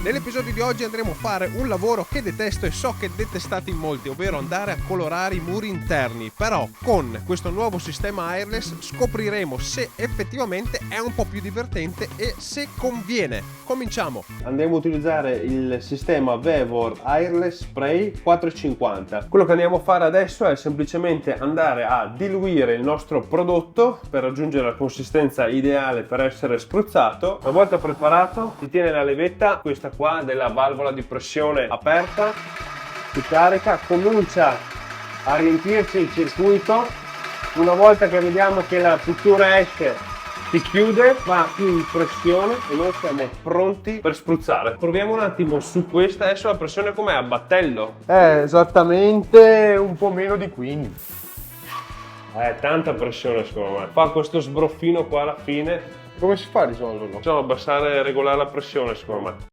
Nell'episodio di oggi andremo a fare un lavoro che detesto e so che detestate in molti, ovvero andare a colorare i muri interni. Però con questo nuovo sistema airless scopriremo se effettivamente è un po' più divertente e se conviene. Cominciamo! Andremo a utilizzare il sistema Vevor Airless Spray 450. Quello che andiamo a fare adesso è semplicemente andare a diluire il nostro prodotto per raggiungere la consistenza ideale per essere spruzzato. Una volta preparato si tiene la levetta, questa qua della valvola di pressione aperta, si carica, comincia a riempirsi il circuito. Una volta che vediamo che la pittura esce, si chiude, va in pressione e noi siamo pronti per spruzzare. Proviamo un attimo su questa, adesso la pressione com'è? A battello? Esattamente un po' meno di 15. Tanta pressione secondo me. Fa questo sbroffino qua alla fine. Come si fa a risolverlo? Bisogna abbassare e regolare la pressione secondo me.